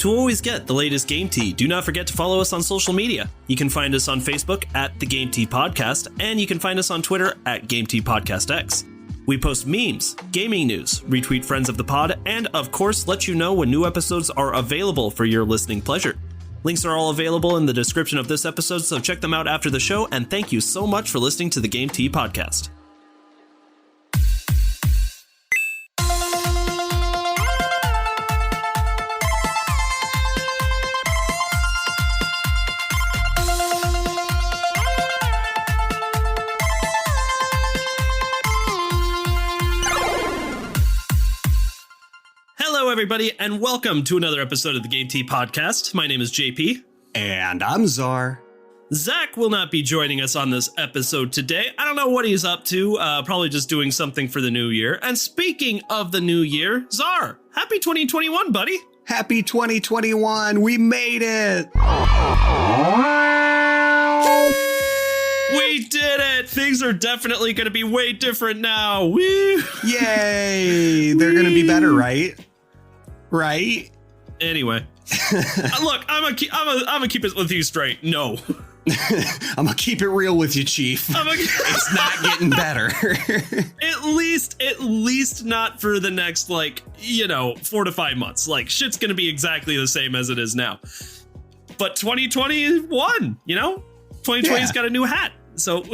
To always get the latest Game Tea, do not forget to follow us on social media. You can find us on Facebook at The Game Tea Podcast, and you can find us on Twitter at Game Tea Podcast X. We post memes, gaming news, retweet friends of the pod, and of course let you know when new episodes are available for your listening pleasure. Links are all available in the description of this episode, so check them out after the show, and thank you so much for listening to the Game Tea Podcast. Hello, everybody, and welcome to another episode of the Game Tea Podcast. My name is JP. And I'm Czar. Zach will not be joining us on this episode today. I don't know what he's up to, probably just doing something for the new year. And speaking of the new year, Czar, happy 2021, buddy. Happy 2021. We made it. We did it. Things are definitely going to be way different now. Woo. Yay. They're going to be better, right? Right? Anyway, look, I'm gonna keep it with you straight. No. I'm gonna keep it real with you, Chief. It's not getting better. At least not for the next, 4 to 5 months. Like, shit's gonna be exactly the same as it is now. But 2021, 2020's got a new hat. So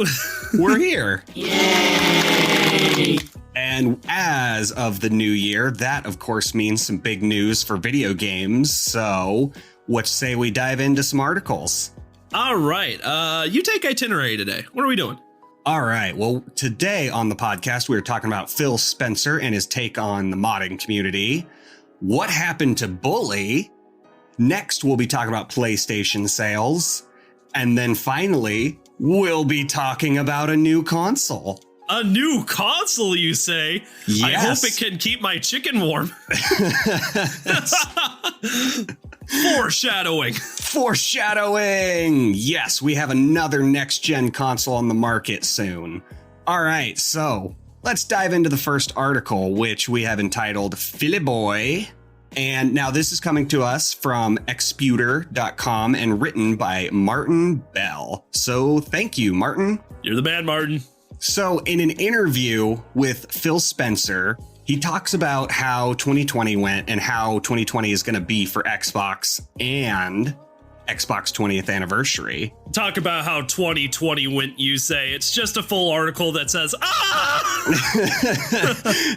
we're here. Yay! And as of the new year, that, of course, means some big news for video games. So what say we dive into some articles? All right. You take itinerary today. What are we doing? All right. Well, today on the podcast, we were talking about Phil Spencer and his take on the modding community. What happened to Bully? Next, we'll be talking about PlayStation sales. And then finally, we'll be talking about a new console. A new console, you say? Yes. I hope it can keep my chicken warm. Foreshadowing. Yes, we have another next-gen console on the market soon. All right, so let's dive into the first article, which we have entitled Philly Boy. And now this is coming to us from exputer.com and written by Martin Bell. So thank you, Martin. You're the man, Martin. So in an interview with Phil Spencer, he talks about how 2020 went and how 2020 is going to be for Xbox and Xbox 20th anniversary. Talk about how 2020 went, you say. It's just a full article that says,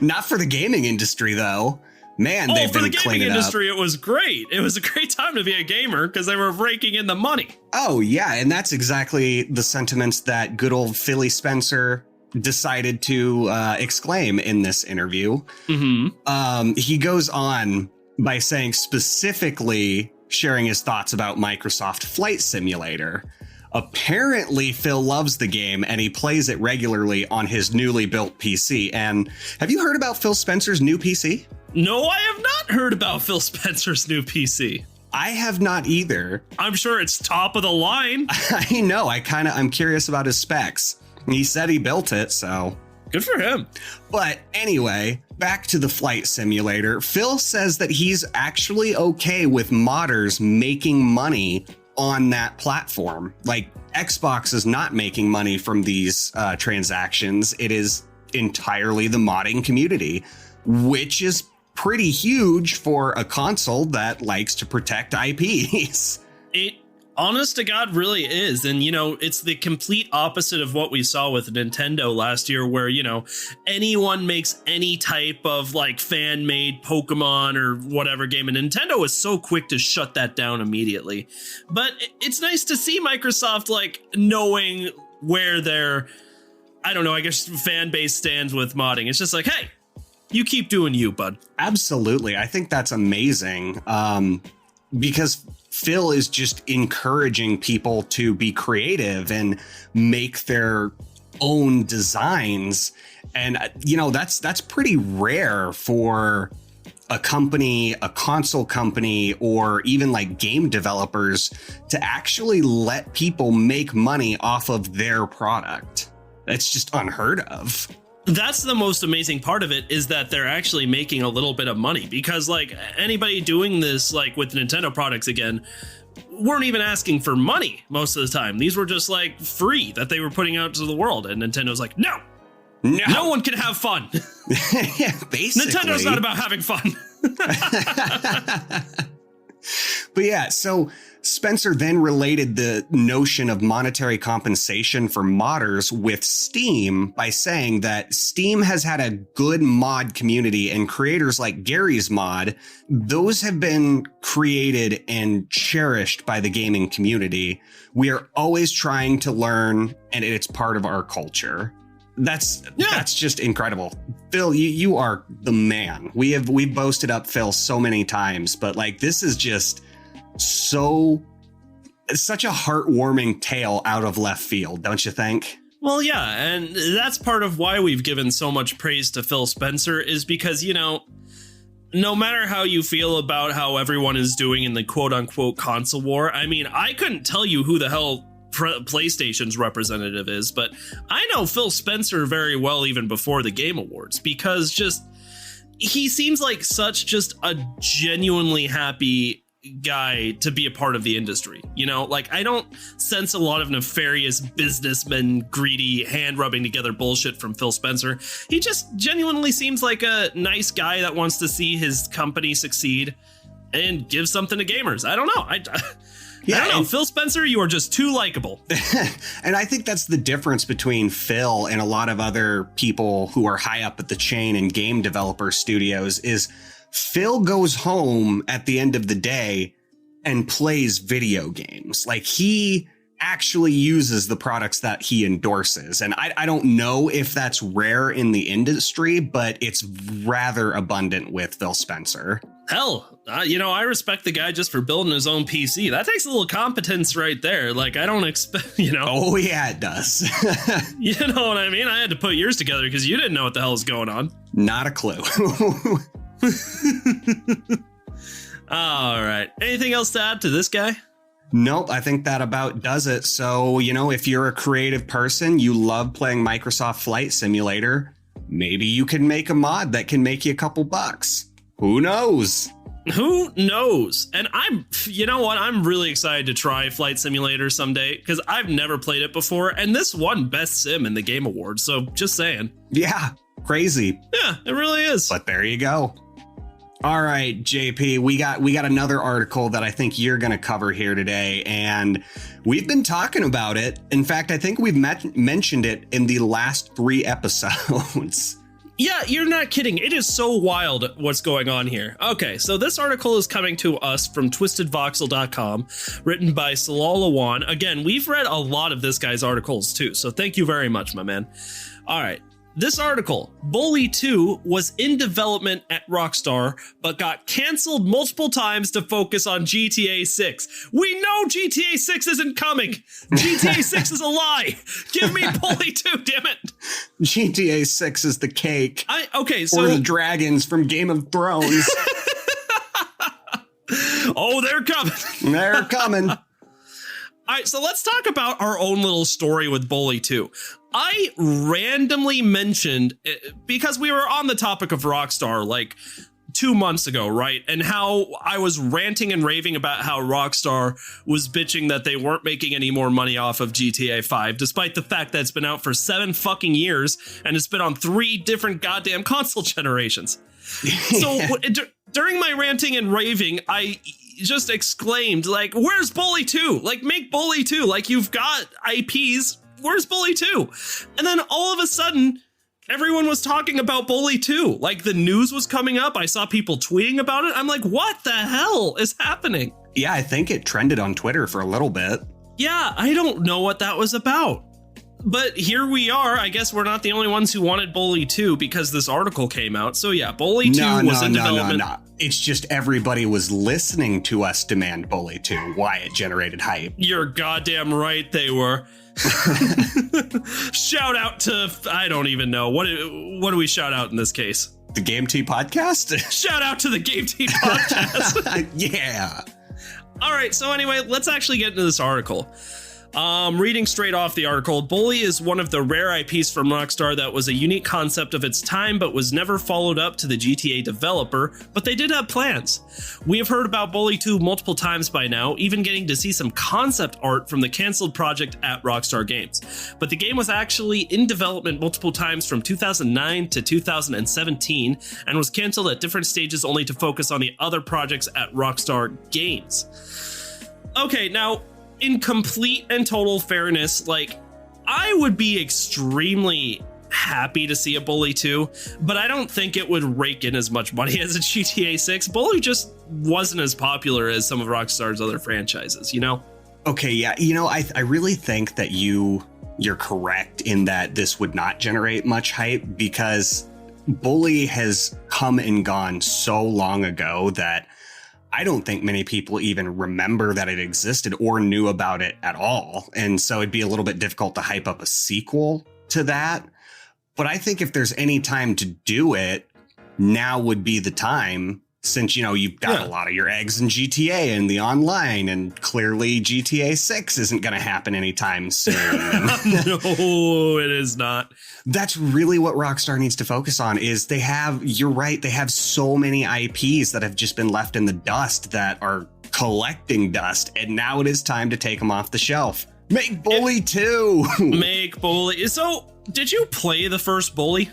Not for the gaming industry, though. Man, they've been cleaning up. For the gaming industry, it was great. It was a great time to be a gamer because they were raking in the money. Oh, yeah. And that's exactly the sentiments that good old Philly Spencer decided to exclaim in this interview. Mm-hmm. He goes on by saying, specifically sharing his thoughts about Microsoft Flight Simulator. Apparently, Phil loves the game and he plays it regularly on his newly built PC. And have you heard about Phil Spencer's new PC? No, I have not heard about Phil Spencer's new PC. I have not either. I'm sure it's top of the line. I know. I'm curious about his specs. He said he built it, so good for him. But anyway, back to the flight simulator. Phil says that he's actually okay with modders making money on that platform. Like, Xbox is not making money from these transactions. It is entirely the modding community, which is pretty huge for a console that likes to protect IPs. It, honest to God, really is. And, it's the complete opposite of what we saw with Nintendo last year, where, anyone makes any type of fan-made Pokemon or whatever game. And Nintendo was so quick to shut that down immediately. But it's nice to see Microsoft, knowing where their, I guess, fan base stands with modding. It's just hey, you keep doing you, bud. Absolutely. I think that's amazing because Phil is just encouraging people to be creative and make their own designs. And, that's pretty rare for a company, a console company, or even game developers to actually let people make money off of their product. That's just unheard of. That's the most amazing part of it, is that they're actually making a little bit of money, because like anybody doing this, like with Nintendo products again, weren't even asking for money most of the time. These were just like free that they were putting out to the world. And Nintendo's like, no one can have fun. Yeah, basically. Nintendo's not about having fun. But yeah, so Spencer then related the notion of monetary compensation for modders with Steam by saying that Steam has had a good mod community, and creators like Gary's mod, those have been created and cherished by the gaming community. We are always trying to learn, and it's part of our culture. That's just incredible. Phil, you are the man. We've boasted up Phil so many times, but like this is just such a heartwarming tale out of left field, don't you think? Well, yeah, and that's part of why we've given so much praise to Phil Spencer, is because, you know, no matter how you feel about how everyone is doing in the quote unquote console war, I mean, I couldn't tell you who the hell PlayStation's representative is, but I know Phil Spencer very well even before the Game Awards, because just he seems like such just a genuinely happy guy to be a part of the industry. You know, like I don't sense a lot of nefarious businessman, greedy, hand rubbing together bullshit from Phil Spencer. He just genuinely seems like a nice guy that wants to see his company succeed and give something to gamers. I don't know. I don't know. Phil Spencer, you are just too likable. And I think that's the difference between Phil and a lot of other people who are high up at the chain in game developer studios is Phil goes home at the end of the day and plays video games. Like he actually uses the products that he endorses. And I don't know if that's rare in the industry, but it's rather abundant with Phil Spencer. Hell, you know, I respect the guy just for building his own PC. That takes a little competence right there. Like, I don't expect, you know. Oh, yeah, it does. You know what I mean? I had to put yours together because you didn't know what the hell was going on. Not a clue. All right. Anything else to add to this guy? Nope, I think that about does it. So, you know, if you're a creative person, you love playing Microsoft Flight Simulator, maybe you can make a mod that can make you a couple bucks. Who knows? Who knows? And you know what? I'm really excited to try Flight Simulator someday because I've never played it before. And this won Best Sim in the Game Awards. So just saying. Yeah, crazy. Yeah, it really is. But there you go. All right, JP, we got another article that I think you're going to cover here today, and we've been talking about it. In fact, I think we've mentioned it in the last 3 episodes. Yeah, you're not kidding. It is so wild what's going on here. Okay, so this article is coming to us from twistedvoxel.com, written by Salal Awan. Again, we've read a lot of this guy's articles too, so thank you very much, my man. All right. This article, Bully 2 was in development at Rockstar, but got canceled multiple times to focus on GTA 6. We know GTA 6 isn't coming. GTA 6 is a lie. Give me Bully 2, damn it. GTA 6 is the cake. Okay, so... Or the dragons from Game of Thrones. Oh, they're coming. They're coming. All right, so let's talk about our own little story with Bully 2. I randomly mentioned, because we were on the topic of Rockstar like 2 months ago, right? And how I was ranting and raving about how Rockstar was bitching that they weren't making any more money off of GTA 5, despite the fact that it's been out for 7 fucking years and it's been on 3 different goddamn console generations. So during my ranting and raving, I just exclaimed, like, where's Bully 2? Like, make Bully 2. Like, you've got IPs. Where's Bully 2? And then all of a sudden, everyone was talking about Bully 2. Like, the news was coming up. I saw people tweeting about it. I'm like, what the hell is happening? Yeah, I think it trended on Twitter for a little bit. Yeah, I don't know what that was about. But here we are. I guess we're not the only ones who wanted Bully 2 because this article came out. So yeah, Bully 2 was in development. No. It's just everybody was listening to us demand Bully 2. Why it generated hype. You're goddamn right they were. Shout out to, I don't even know. What do we shout out in this case? The Game Tea Podcast? Shout out to the Game Tea Podcast. Yeah. All right. So anyway, let's actually get into this article. Reading straight off the article, Bully is one of the rare IPs from Rockstar that was a unique concept of its time but was never followed up to the GTA developer, but they did have plans. We have heard about Bully 2 multiple times by now, even getting to see some concept art from the cancelled project at Rockstar Games. But the game was actually in development multiple times from 2009 to 2017 and was cancelled at different stages only to focus on the other projects at Rockstar Games. Okay, now, in complete and total fairness, like, I would be extremely happy to see a Bully 2, but I don't think it would rake in as much money as a GTA 6. Bully just wasn't as popular as some of Rockstar's other franchises, you know? Okay, yeah, you know, I really think that you're correct in that this would not generate much hype because Bully has come and gone so long ago that I don't think many people even remember that it existed or knew about it at all. And so it'd be a little bit difficult to hype up a sequel to that. But I think if there's any time to do it, now would be the time, since, you know, you've got a lot of your eggs in GTA and the online, and clearly GTA 6 isn't going to happen anytime soon. No, it is not. That's really what Rockstar needs to focus on is you're right, they have so many IPs that have just been left in the dust that are collecting dust, and now it is time to take them off the shelf. Make Bully 2! Make Bully. So, did you play the first Bully?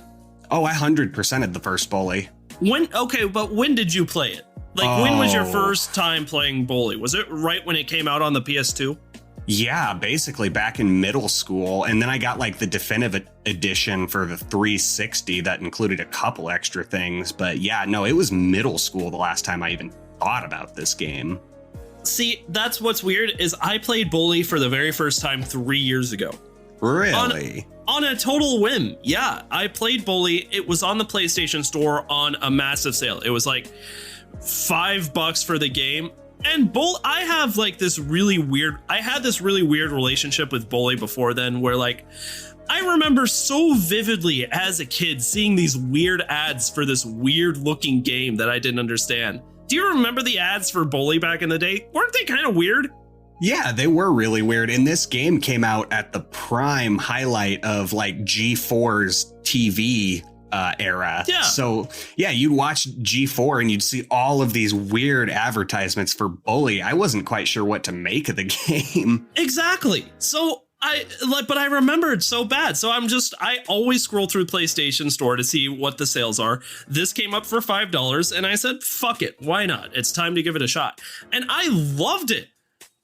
Oh, I 100%ed the first Bully. But when did you play it? Like, when was your first time playing Bully? Was it right when it came out on the PS2? Yeah, basically back in middle school. And then I got like the definitive edition for the 360 that included a couple extra things. But yeah, no, it was middle school the last time I even thought about this game. See, that's what's weird is I played Bully for the very first time 3 years ago. Really? On a total whim. Yeah, I played Bully. It was on the PlayStation Store on a massive sale. It was like $5 for the game. And I had this really weird relationship with Bully before then, where like I remember so vividly as a kid seeing these weird ads for this weird looking game that I didn't understand. Do you remember the ads for Bully back in the day? Weren't they kind of weird? Yeah, they were really weird. And this game came out at the prime highlight of like G4's TV era. Yeah. So yeah, you'd watch G4 and you'd see all of these weird advertisements for Bully. I wasn't quite sure what to make of the game. Exactly. So but I remember it so bad. So I always scroll through PlayStation Store to see what the sales are. This came up for $5 and I said, fuck it. Why not? It's time to give it a shot. And I loved it.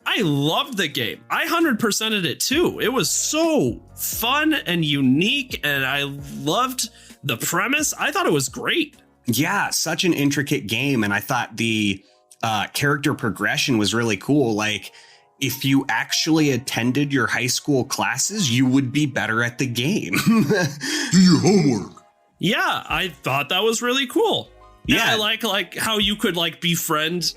I loved the game. I 100%ed it too. It was so fun and unique, and I loved the premise. I thought it was great. Yeah, such an intricate game, and I thought the character progression was really cool. Like, if you actually attended your high school classes, you would be better at the game. Do your homework. Yeah, I thought that was really cool. Yeah, I like how you could like befriend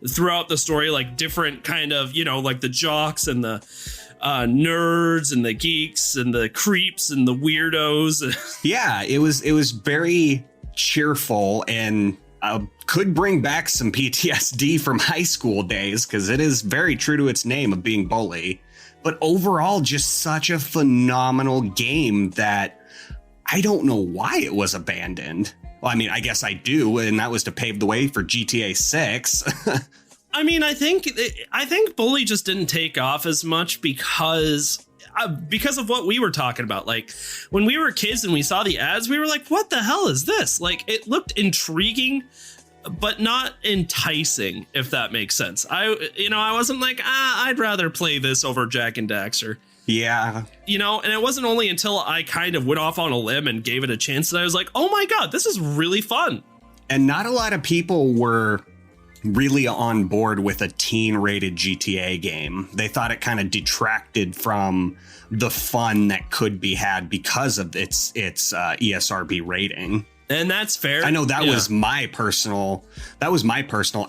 throughout the story, like different kind of, you know, like the jocks and the nerds and the geeks and the creeps and the weirdos. Yeah, it was very cheerful and could bring back some PTSD from high school days, because it is very true to its name of being Bully. But overall, just such a phenomenal game that I don't know why it was abandoned. Well, I mean, I guess I do, and that was to pave the way for GTA 6. I mean, I think Bully just didn't take off as much because of what we were talking about. Like, when we were kids and we saw the ads, we were like, what the hell is this? Like, it looked intriguing, but not enticing, if that makes sense. I wasn't like, I'd rather play this over Jack and Daxter. Yeah. You know, and it wasn't only until I kind of went off on a limb and gave it a chance that I was like, oh my God, this is really fun. And not a lot of people were really on board with a teen-rated GTA game. They thought it kind of detracted from the fun that could be had because of its ESRB rating. And that's fair. I know that was my personal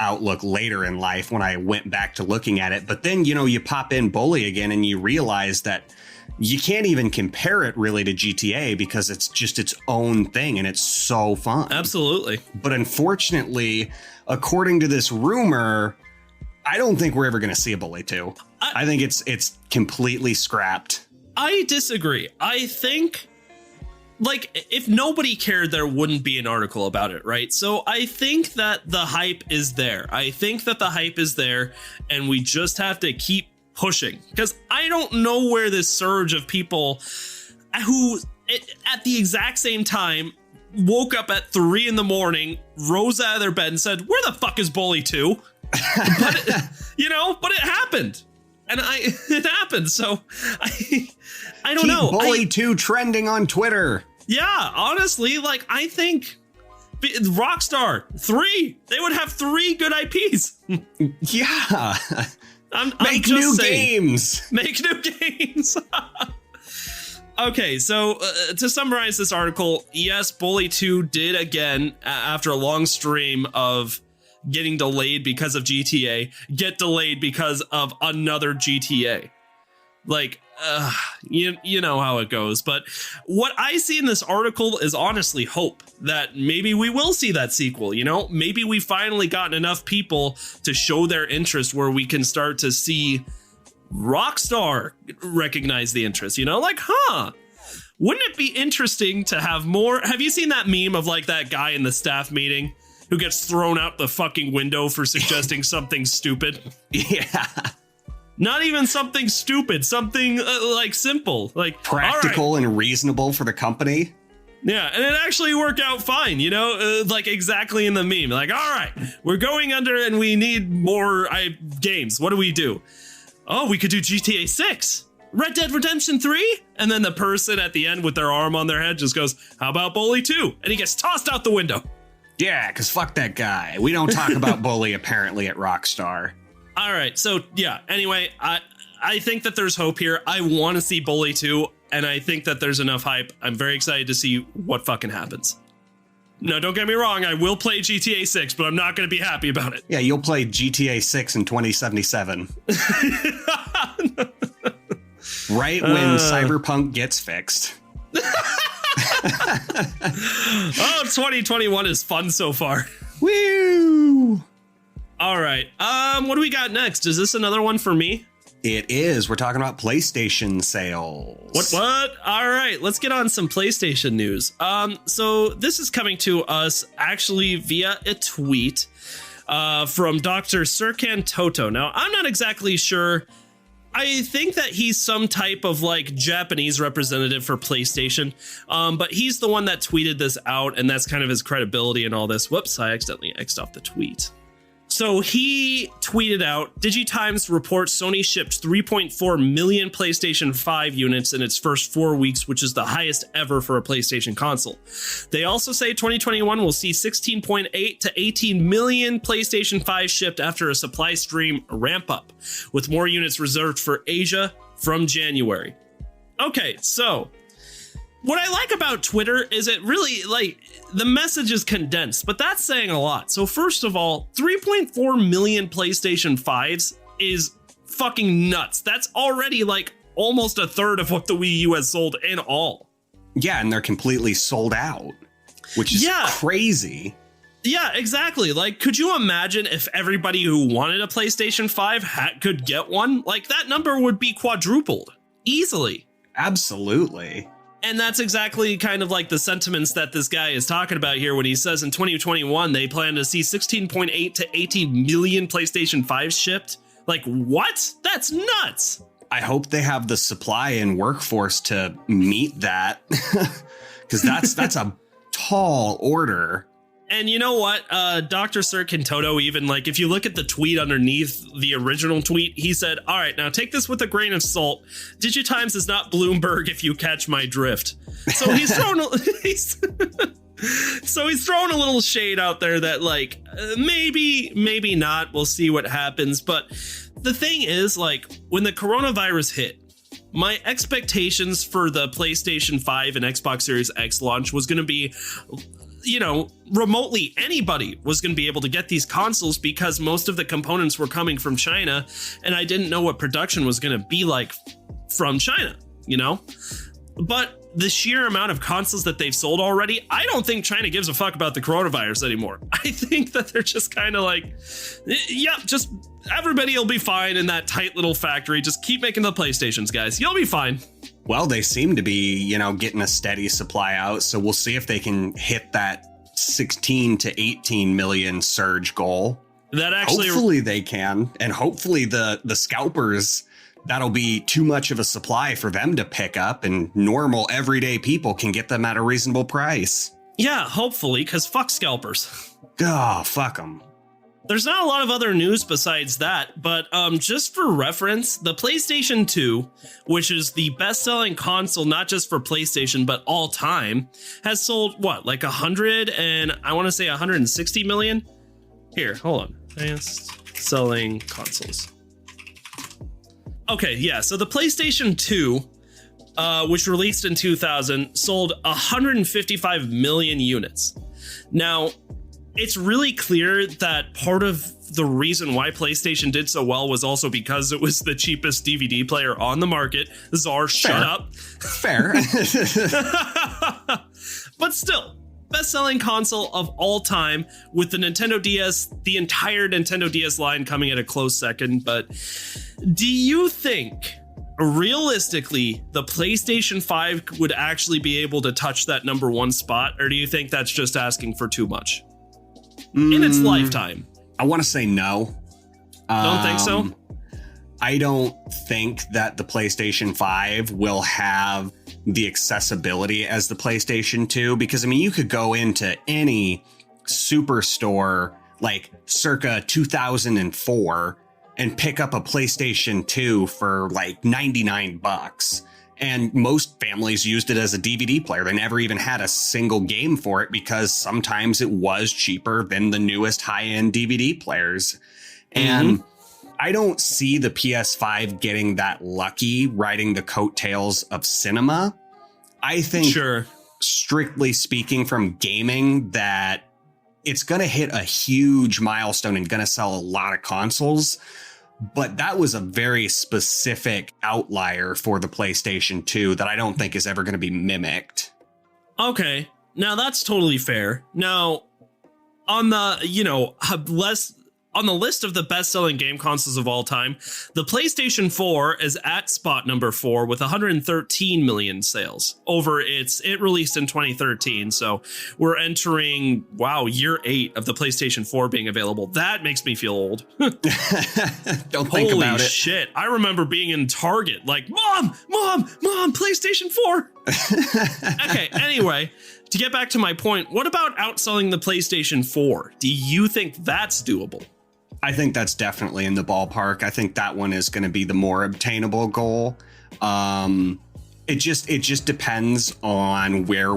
outlook later in life when I went back to looking at it. But then, you know, you pop in Bully again and you realize that you can't even compare it really to GTA because it's just its own thing and it's so fun. Absolutely. But unfortunately, according to this rumor, I don't think we're ever going to see a Bully 2. I think it's completely scrapped. I disagree. I think, like, if nobody cared, there wouldn't be an article about it, right? So I think that the hype is there. And we just have to keep pushing, because I don't know where this surge of people who at the exact same time woke up at 3 a.m, rose out of their bed and said, where the fuck is Bully 2? But it happened. And it happened. So I don't know. Bully 2 trending on Twitter. Yeah, honestly, like, I think Rockstar 3, they would have 3 good IPs. Yeah. Make new games. Make new games. Okay, so to summarize this article, yes, Bully 2 did again, after a long stream of getting delayed because of GTA, get delayed because of another GTA. Like, you know how it goes. But what I see in this article is honestly hope that maybe we will see that sequel. Maybe we finally gotten enough people to show their interest where we can start to see Rockstar recognize the interest. Wouldn't it be interesting to have more? Have you seen that meme of like that guy in the staff meeting who gets thrown out the fucking window for suggesting something stupid? Yeah. Not even something stupid, something like simple, like practical and reasonable for the company. Yeah, and it actually worked out fine, like exactly in the meme. Like, all right, we're going under and we need more games. What do we do? Oh, we could do GTA 6, Red Dead Redemption 3. And then the person at the end with their arm on their head just goes, how about Bully 2? And he gets tossed out the window. Yeah, because fuck that guy. We don't talk about Bully apparently at Rockstar. All right. So, yeah, anyway, I think that there's hope here. I want to see Bully 2, and I think that there's enough hype. I'm very excited to see what fucking happens. No, don't get me wrong. I will play GTA 6, but I'm not going to be happy about it. Yeah, you'll play GTA 6 in 2077. Right when Cyberpunk gets fixed. 2021 is fun so far. Woo! All right. What do we got next? Is this another one for me? It is. We're talking about PlayStation sales. What? All right. Let's get on some PlayStation news. So this is coming to us actually via a tweet from Dr. Serkan Toto. Now, I'm not exactly sure. I think that he's some type of like Japanese representative for PlayStation, but he's the one that tweeted this out, and that's kind of his credibility and all this. Whoops, I accidentally X'd off the tweet. So he tweeted out, DigiTimes reports Sony shipped 3.4 million PlayStation 5 units in its first 4 weeks, which is the highest ever for a PlayStation console. They also say 2021 will see 16.8 to 18 million PlayStation 5 shipped after a supply stream ramp up, with more units reserved for Asia from January. Okay, so what I like about Twitter is it really, like, the message is condensed, but that's saying a lot. So first of all, 3.4 million PlayStation 5s is fucking nuts. That's already like almost a third of what the Wii U has sold in all. Yeah, and they're completely sold out, which is crazy. Yeah, exactly. Like, could you imagine if everybody who wanted a PlayStation 5 could get one? Like, that number would be quadrupled easily. Absolutely. And that's exactly kind of like the sentiments that this guy is talking about here when he says in 2021, they plan to see 16.8 to 18 million PlayStation 5s shipped. Like, what? That's nuts. I hope they have the supply and workforce to meet that, because that's a tall order. And you know what? Dr. Serkan Toto, even like if you look at the tweet underneath the original tweet, he said, all right, now take this with a grain of salt. DigiTimes is not Bloomberg, if you catch my drift. So he's thrown he's throwing a little shade out there that like maybe not. We'll see what happens. But the thing is, like, when the coronavirus hit, my expectations for the PlayStation 5 and Xbox Series X launch was going to be, remotely anybody was going to be able to get these consoles because most of the components were coming from China, and I didn't know what production was going to be like from China, But the sheer amount of consoles that they've sold already, I don't think China gives a fuck about the coronavirus anymore. I think that they're just kind of like, yeah, just everybody will be fine in that tight little factory. Just keep making the PlayStations, guys. You'll be fine. Well, they seem to be, getting a steady supply out. So we'll see if they can hit that 16 to 18 million surge goal. That actually, hopefully they can. And hopefully the scalpers, that'll be too much of a supply for them to pick up, and normal everyday people can get them at a reasonable price. Yeah, hopefully, because fuck scalpers. Oh, fuck them. There's not a lot of other news besides that, but just for reference, the PlayStation 2, which is the best-selling console not just for PlayStation but all time, has sold like 100 and I want to say 160 million. Here, hold on. Best-selling consoles. Okay, yeah, so the PlayStation 2, which released in 2000, sold 155 million units. Now, it's really clear that part of the reason why PlayStation did so well was also because it was the cheapest DVD player on the market. Czar, shut up. Fair. But still, best-selling console of all time, with the Nintendo DS, the entire Nintendo DS line coming at a close second. But do you think, realistically, the PlayStation 5 would actually be able to touch that number one spot? Or do you think that's just asking for too much in its lifetime? I want to say no. Don't think so? I don't think that the PlayStation 5 will have the accessibility as the PlayStation 2, because, you could go into any superstore like circa 2004 and pick up a PlayStation 2 for like $99. And most families used it as a DVD player. They never even had a single game for it because sometimes it was cheaper than the newest high-end DVD players. And I don't see the PS5 getting that lucky riding the coattails of cinema. I think, strictly speaking from gaming, that it's going to hit a huge milestone and going to sell a lot of consoles. But that was a very specific outlier for the PlayStation 2 that I don't think is ever going to be mimicked. Okay, now that's totally fair. Now, on the, on the list of the best-selling game consoles of all time, the PlayStation 4 is at spot number 4 with 113 million sales over it released in 2013. So we're entering, year 8 of the PlayStation 4 being available. That makes me feel old. Don't think Holy about it. shit. I remember being in Target like, Mom, PlayStation 4. Okay, anyway, to get back to my point, what about outselling the PlayStation 4? Do you think that's doable? I think that's definitely in the ballpark. I think that one is going to be the more obtainable goal. It just depends on where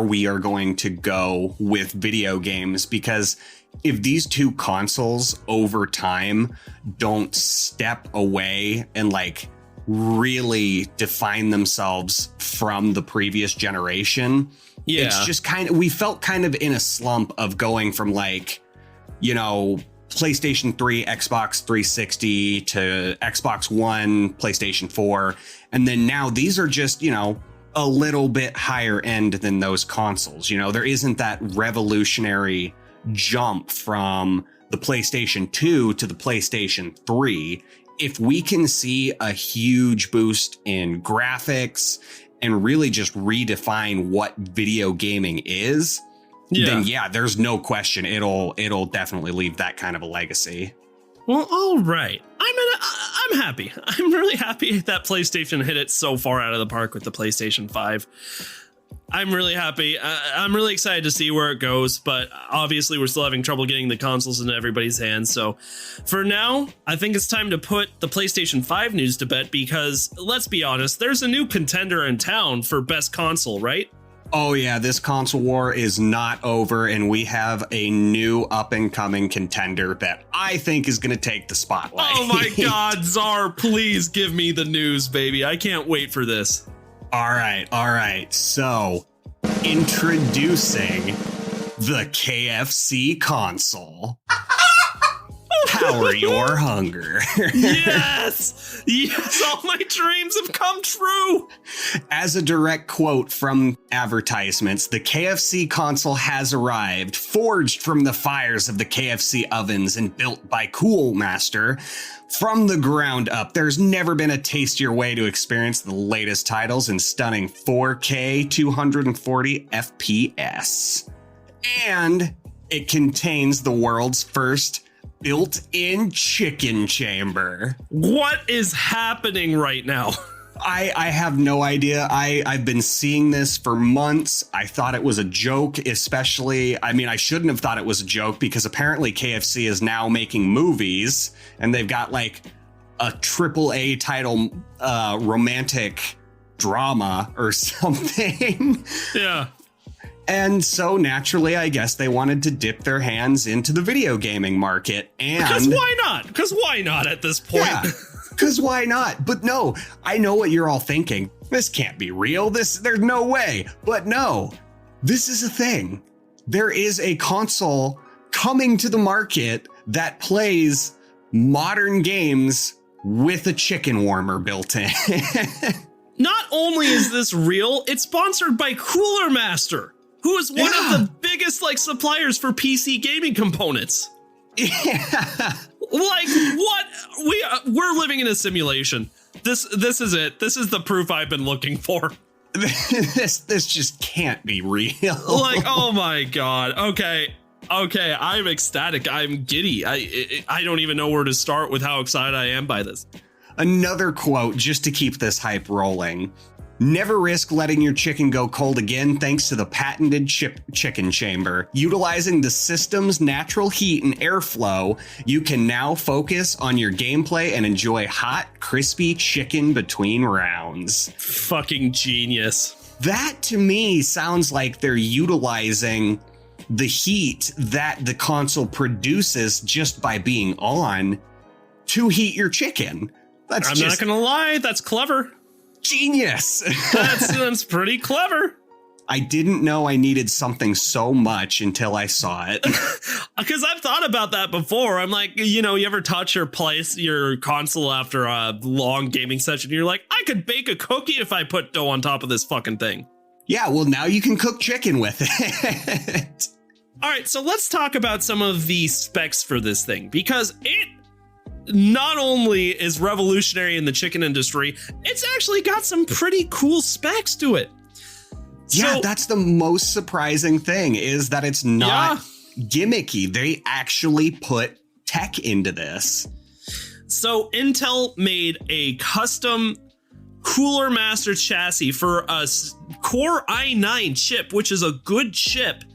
we are going to go with video games, because if these two consoles over time don't step away and like really define themselves from the previous generation, it's just we felt kind of in a slump of going from like, PlayStation 3, Xbox 360 to Xbox One, PlayStation 4. And then now these are just, a little bit higher end than those consoles. There isn't that revolutionary jump from the PlayStation 2 to the PlayStation 3. If we can see a huge boost in graphics and really just redefine what video gaming is, then there's no question it'll definitely leave that kind of a legacy. Well, all right. I'm happy. I'm really happy that PlayStation hit it so far out of the park with the PlayStation 5. I'm really happy. I'm really excited to see where it goes, but obviously we're still having trouble getting the consoles into everybody's hands. So for now, I think it's time to put the PlayStation 5 news to bed, because let's be honest, there's a new contender in town for best console, right? Oh yeah, this console war is not over, and we have a new up-and-coming contender that I think is going to take the spotlight. Oh my God, Czar, please give me the news, baby. I can't wait for this. All right. So, introducing the KFC console. Power your hunger. Yes! Yes, all my dreams have come true! As a direct quote from advertisements, the KFC console has arrived, forged from the fires of the KFC ovens and built by Cool Master from the ground up. There's never been a tastier way to experience the latest titles in stunning 4K 240 FPS. And it contains the world's first built-in chicken chamber. What is happening right now? I have no idea. I've been seeing this for months. I thought it was a joke, especially. I mean, I shouldn't have thought it was a joke because apparently KFC is now making movies and they've got like a AAA title romantic drama or something. Yeah. And so naturally, I guess they wanted to dip their hands into the video gaming market. And because why not? Because why not at this point? Yeah, because why not? But no, I know what you're all thinking. This can't be real. There's no way. But no, this is a thing. There is a console coming to the market that plays modern games with a chicken warmer built in. Not only is this real, it's sponsored by Cooler Master, who is one of the biggest suppliers for PC gaming components. Yeah. Like, what? We're living in a simulation. This is it. This is the proof I've been looking for. This just can't be real. Like, oh my god. Okay, I'm ecstatic. I'm giddy. I don't even know where to start with how excited I am by this. Another quote just to keep this hype rolling. Never risk letting your chicken go cold again thanks to the patented chicken chamber. Utilizing the system's natural heat and airflow, you can now focus on your gameplay and enjoy hot, crispy chicken between rounds. Fucking genius. That to me sounds like they're utilizing the heat that the console produces just by being on to heat your chicken. I'm not gonna lie, that's clever. Genius. That's pretty clever. I didn't know I needed something so much until I saw it. Because I've thought about that before. I'm like, you ever touch your console after a long gaming session? You're like, I could bake a cookie if I put dough on top of this fucking thing. Yeah, well, now you can cook chicken with it. All right, so let's talk about some of the specs for this thing, because it not only is revolutionary in the chicken industry, it's actually got some pretty cool specs to it. Yeah, that's the most surprising thing, is that it's not gimmicky. They actually put tech into this. So Intel made a custom Cooler Master chassis for a Core i9 chip, which is a good chip.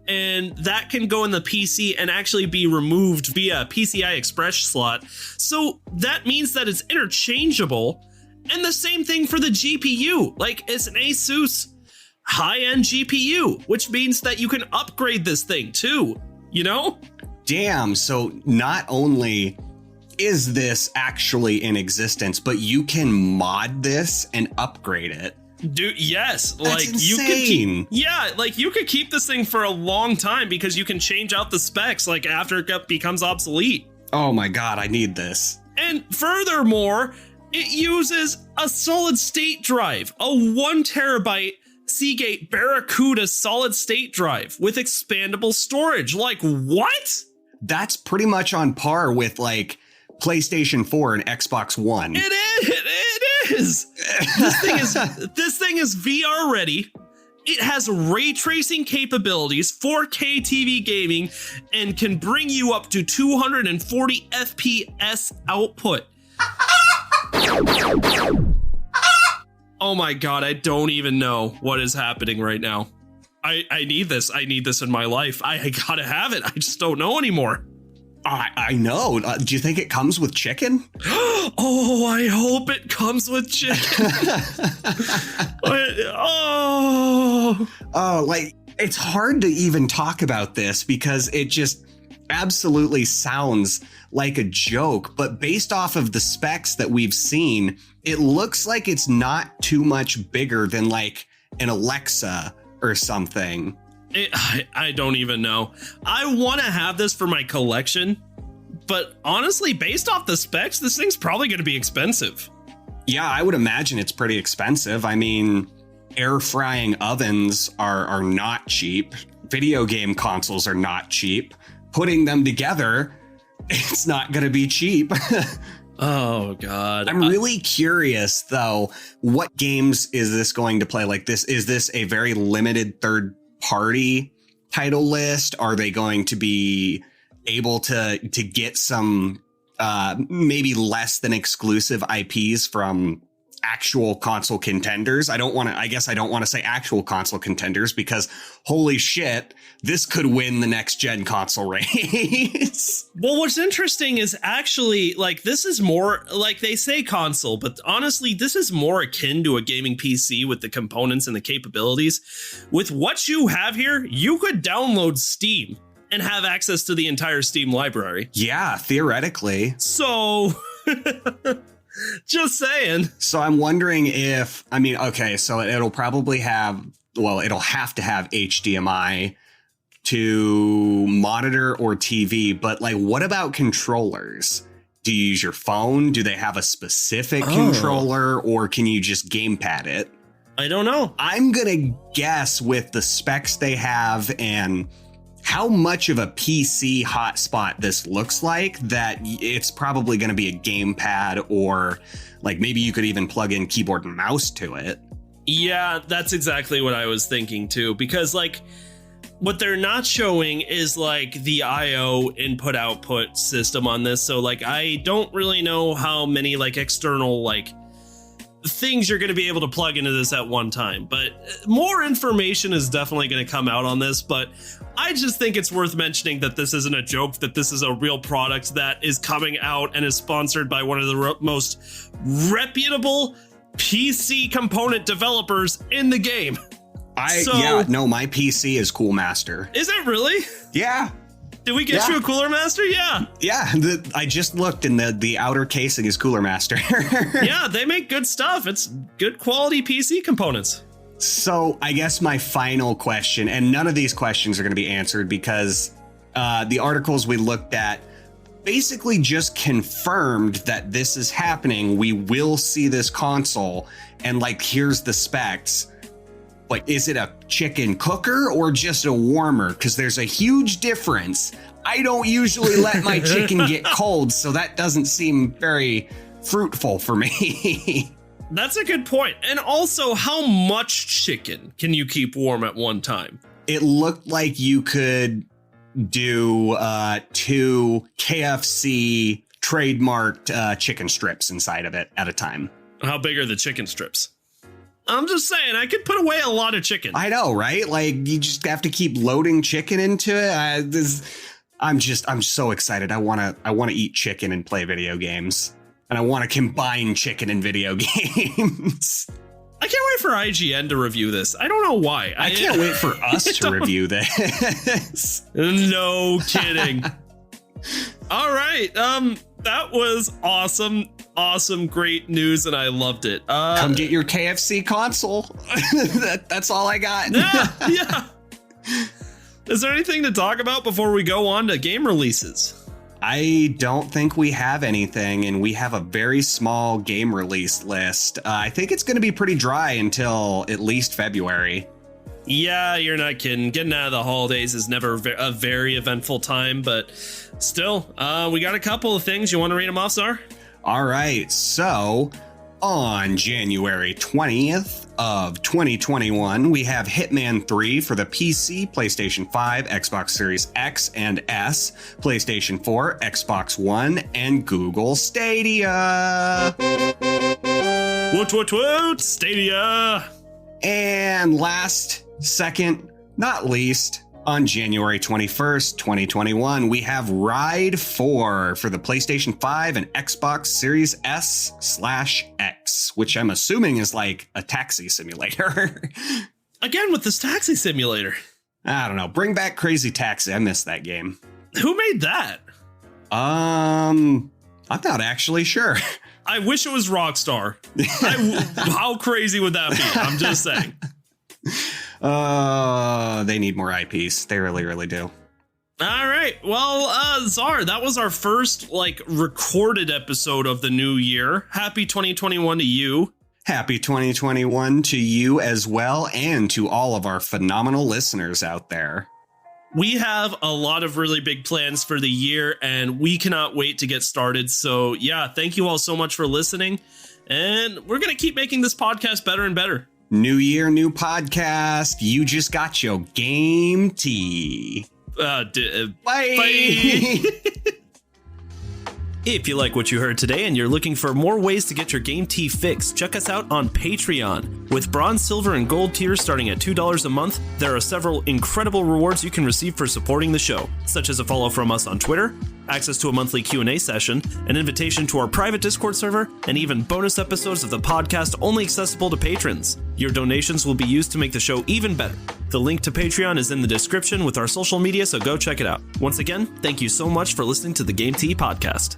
And that can go in the PC and actually be removed via PCI Express slot. So that means that it's interchangeable. And the same thing for the GPU. Like, it's an Asus high-end GPU, which means that you can upgrade this thing too, Damn, so not only is this actually in existence, but you can mod this and upgrade it. Dude, yes. That's insane. You could keep this thing for a long time because you can change out the specs after it becomes obsolete. Oh my god, I need this. And furthermore, it uses a solid state drive, a 1 terabyte Seagate Barracuda solid state drive with expandable storage. Like, what? That's pretty much on par with PlayStation 4 and Xbox One. It is. This thing is VR ready. It has ray tracing capabilities, 4K TV gaming, and can bring you up to 240 FPS output. Oh my god, I don't even know what is happening right now. I need this. I need this in my life. I gotta have it. I just don't know anymore. I know. Do you think it comes with chicken? Oh, I hope it comes with chicken. It's hard to even talk about this because it just absolutely sounds like a joke. But based off of the specs that we've seen, it looks like it's not too much bigger than an Alexa or something. I don't even know. I want to have this for my collection, But honestly, based off the specs, this thing's probably going to be expensive. Yeah, I would imagine it's pretty expensive. I mean, air frying ovens are not cheap. Video game consoles are not cheap. Putting them together, it's not going to be cheap. Oh, God. I'm really curious, though, what games is this going to play like this? Is this a very limited third party title list? Are they going to be able to get some maybe less than exclusive IPs from actual console contenders? I don't want to say actual console contenders because holy shit, this could win the next gen console race. Well, what's interesting is actually like this is more like they say console, but honestly, this is more akin to a gaming PC with the components and the capabilities. With what you have here, you could download Steam and have access to the entire Steam library. Yeah, theoretically. So just saying. So I'm wondering if, I mean, okay, so it'll probably have, well, it'll have to have HDMI to monitor or TV, but like, what about controllers? Do you use your phone? Do they have a specific controller, or can you just gamepad it? I don't know. I'm going to guess with the specs they have and how much of a PC hotspot this looks like, that it's probably going to be a gamepad, or like maybe you could even plug in keyboard and mouse to it. Yeah, that's exactly what I was thinking too, because like what they're not showing is like the IO input output system on this. So like I don't really know how many like external like things you're going to be able to plug into this at one time, but more information is definitely going to come out on this. But I just think it's worth mentioning that this isn't a joke, that this is a real product that is coming out and is sponsored by one of the most reputable PC component developers in the game. My PC is Cool Master. Is it really? Yeah. Did we get you a Cooler Master? Yeah. Yeah, I just looked and the outer casing is Cooler Master. Yeah, they make good stuff. It's good quality PC components. So I guess my final question, and none of these questions are going to be answered because the articles we looked at basically just confirmed that this is happening. We will see this console, and like, here's the specs. Like, is it a chicken cooker or just a warmer? Because there's a huge difference. I don't usually let my chicken get cold, so that doesn't seem very fruitful for me. That's a good point. And also, how much chicken can you keep warm at one time? It looked like you could do 2 KFC trademarked chicken strips inside of it at a time. How big are the chicken strips? I'm just saying, I could put away a lot of chicken. I know, right? Like, you just have to keep loading chicken into it. I'm so excited. I want to eat chicken and play video games. And I want to combine chicken and video games. I can't wait for IGN to review this. I don't know why. I can't wait for us to review this. No kidding. All right. That was awesome. Awesome. Great news. And I loved it. Come get your KFC console. That's all I got. Yeah. Is there anything to talk about before we go on to game releases? I don't think we have anything, and we have a very small game release list. I think it's going to be pretty dry until at least February. Yeah, you're not kidding. Getting out of the holidays is never a very eventful time, but still, we got a couple of things. You want to read them off, Czar? All right, so on January 20th of 2021, we have Hitman 3 for the PC, PlayStation 5, Xbox Series X and S, PlayStation 4, Xbox One, and Google Stadia. Woot, Stadia. And last, second, not least, on January 21st, 2021, we have Ride 4 for the PlayStation 5 and Xbox Series S/X, which I'm assuming is like a taxi simulator. Again, with this taxi simulator. I don't know. Bring back Crazy Taxi. I missed that game. Who made that? I'm not actually sure. I wish it was Rockstar. How crazy would that be? I'm just saying. They need more IPs. They really, really do. All right. Well, Czar, that was our first recorded episode of the new year. Happy 2021 to you. Happy 2021 to you as well, and to all of our phenomenal listeners out there. We have a lot of really big plans for the year, and we cannot wait to get started. So, yeah, thank you all so much for listening. And we're going to keep making this podcast better and better. New year, new podcast. You just got your game tea. Bye. Bye. If you like what you heard today and you're looking for more ways to get your game tea fix, check us out on Patreon. With bronze, silver, and gold tiers starting at $2 a month, there are several incredible rewards you can receive for supporting the show, such as a follow from us on Twitter, access to a monthly Q&A session, an invitation to our private Discord server, and even bonus episodes of the podcast only accessible to patrons. Your donations will be used to make the show even better. The link to Patreon is in the description with our social media, so go check it out. Once again, thank you so much for listening to the Game Tea Podcast.